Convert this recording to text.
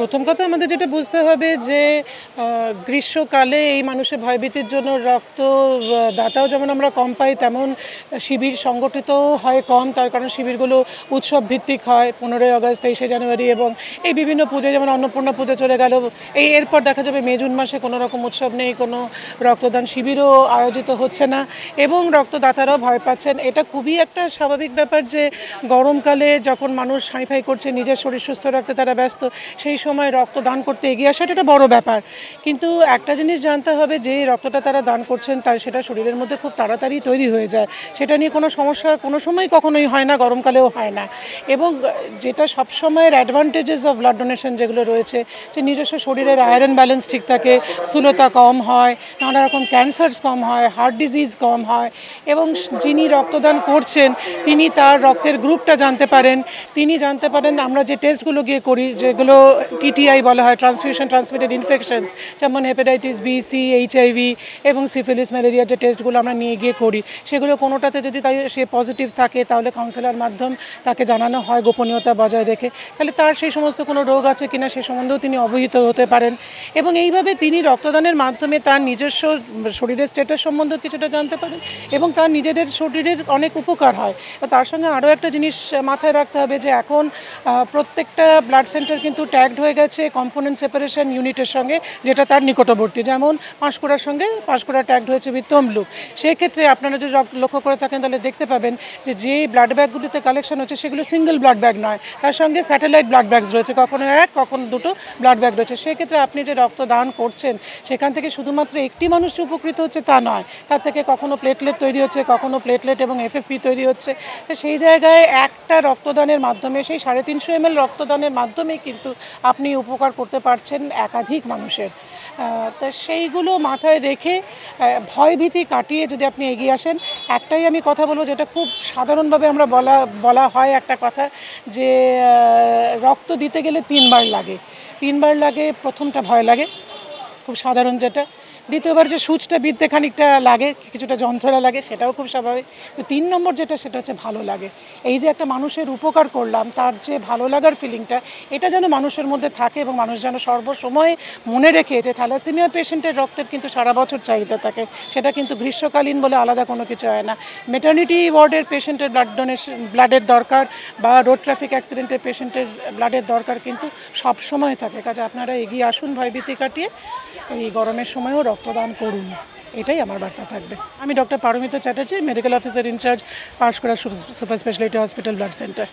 প্রথম কথা আমাদের যেটা বুঝতে হবে যে গ্রীষ্মকালে এই মানুষের ভয়ভীতির জন্য রক্ত দাতাও যেমন আমরা কম পাই, তেমন শিবির সংগঠিত হয় কম। তার কারণ শিবিরগুলো উৎসব ভিত্তিক হয়, 15ই আগস্ট, 23শে জানুয়ারি এবং এই বিভিন্ন পুজো, যেমন অন্নপূর্ণা পুজো চলে গেল, এরপর দেখা যাবে মে জুন মাসে কোনো রকম উৎসব নেই, কোনো রক্তদান শিবিরও আয়োজিত হচ্ছে না এবং রক্তদাতারাও ভয় পাচ্ছেন। এটা খুবই একটা স্বাভাবিক ব্যাপার যে গরমকালে যখন মানুষ হাইফাই করছে, নিজের শরীর সুস্থ রাখতে তারা ব্যস্ত, সেই সময় রক্তদান করতে এগিয়ে আসাটা একটা বড় ব্যাপার। কিন্তু একটা জিনিস জানতে হবে, যে রক্তটা তারা দান করছেন তার সেটা শরীরের মধ্যে খুব তাড়াতাড়ি তৈরি হয়ে যায়, সেটা নিয়ে কোনো সমস্যা কোনো সময় কখনোই হয় না, গরমকালেও হয় না। এবং যেটা সবসময়ের অ্যাডভান্টেজেস অফ ব্লাড ডোনেশন যেগুলো রয়েছে, যে নিজস্ব শরীরের আয়রন ব্যালেন্স ঠিক থাকে, স্থূলতা কম হয়, নানা রকম ক্যান্সারস কম হয়, হার্ট ডিজিজ কম হয় এবং যিনি রক্তদান করছেন তিনি তার রক্তের গ্রুপটা জানতে পারেন, তিনি জানতে পারেন আমরা যে টেস্টগুলো গিয়ে করি, যেগুলো টিটিআই বলা হয়, ট্রান্সফিউশন ট্রান্সমিটেড ইনফেকশনস, যেমন হেপাটাইটিস বি, সি, এইচআইভি এবং সিফিলিস, ম্যালেরিয়ার যে টেস্টগুলো আমরা নিয়ে গিয়ে করি, সেগুলো কোনোটাতে যদি তাই সে পজিটিভ থাকে তাহলে কাউন্সিলার মাধ্যম তাকে জানানো হয় গোপনীয়তা বজায় রেখে, তাহলে তার সেই সমস্ত কোনো রোগ আছে কিনা সে সম্বন্ধেও তিনি অবহিত হতে পারেন এবং এইভাবে তিনি রক্তদানের মাধ্যমে তার নিজস্ব শরীরের স্ট্যাটাস সম্বন্ধে কিছুটা জানতে পারেন এবং তার নিজেদের শরীরের অনেক উপকার হয়। তার সঙ্গে আরও একটা জিনিস মাথায় রাখতে হবে, যে এখন প্রত্যেকটা ব্লাড সেন্টার কিন্তু ট্যাগড হয়ে গেছে কম্পোনেন্ট সেপারেশন ইউনিটের সঙ্গে, যেটা তার নিকটবর্তী, যেমন পাঁশকুড়ার সঙ্গে পাঁশকুড়া ট্যাগড হয়েছে উইথ তমলুক। সেক্ষেত্রে আপনারা যদি লক্ষ্য করে থাকেন তাহলে দেখতে পাবেন যে ব্লাড ব্যাগগুলিতে কালেকশন হচ্ছে সেগুলো সিঙ্গেল ব্লাড ব্যাগ নয়, তার সঙ্গে স্যাটেলাইট ব্লাড ব্যাগস রয়েছে, কখনো এক কখনো দুটো ব্লাড ব্যাগ রয়েছে। সেক্ষেত্রে আপনি যে রক্ত দান করছেন সেখান থেকে শুধুমাত্র একটি মানুষ উপকৃত হচ্ছে তা নয়, তার থেকে কখনো প্লেটলেট তৈরি হচ্ছে, কখনো প্লেটলেট এবং এফএফপি তৈরি হচ্ছে। তো সেই জায়গায় একটা রক্তদানের মাধ্যমে, সেই 350 ml রক্তদানের মাধ্যমেই কিন্তু আপনি উপকার করতে পারছেন একাধিক মানুষের। তা সেইগুলো মাথায় রেখে ভয়ভীতি কাটিয়ে যদি আপনি এগিয়ে আসেন, একটাই আমি কথা বলবো, যেটা খুব সাধারণভাবে আমরা বলা হয় একটা কথা, যে রক্ত দিতে গেলে 3বার লাগে। 3বার লাগে, প্রথমটা ভয় লাগে, খুব সাধারণ যেটা। দ্বিতীয়বার যে সূচটা বিদ্যে খানিকটা লাগে, কিছুটা যন্ত্রণা লাগে, সেটাও খুব স্বাভাবিক। তো 3 নম্বর যেটা, সেটা হচ্ছে ভালো লাগে। এই যে একটা মানুষের উপকার করলাম, তার যে ভালো লাগার ফিলিংটা, এটা যেন মানুষের মধ্যে থাকে এবং মানুষ যেন সর্বসময় মনে রেখে যে থ্যালাসেমিয়া পেশেন্টের রক্তের কিন্তু সারা বছর চাহিদা থাকে, সেটা কিন্তু গ্রীষ্মকালীন বলে আলাদা কোনো কিছু হয় না। মেটার্নিটি ওয়ার্ডের পেশেন্টের ব্লাডের দরকার বা রোড ট্রাফিক অ্যাক্সিডেন্টের পেশেন্টের ব্লাডের দরকার কিন্তু সব সময় থাকে। কাজে আপনারা এগিয়ে আসুন ভয়ভীতি কাটিয়ে, এই গরমের সময়ও রক্তদান করুন, এটাই আমার বার্তা থাকবে। আমি doctor Paramita Chatterjee, medical officer in charge, Panskura super speciality hospital blood centre.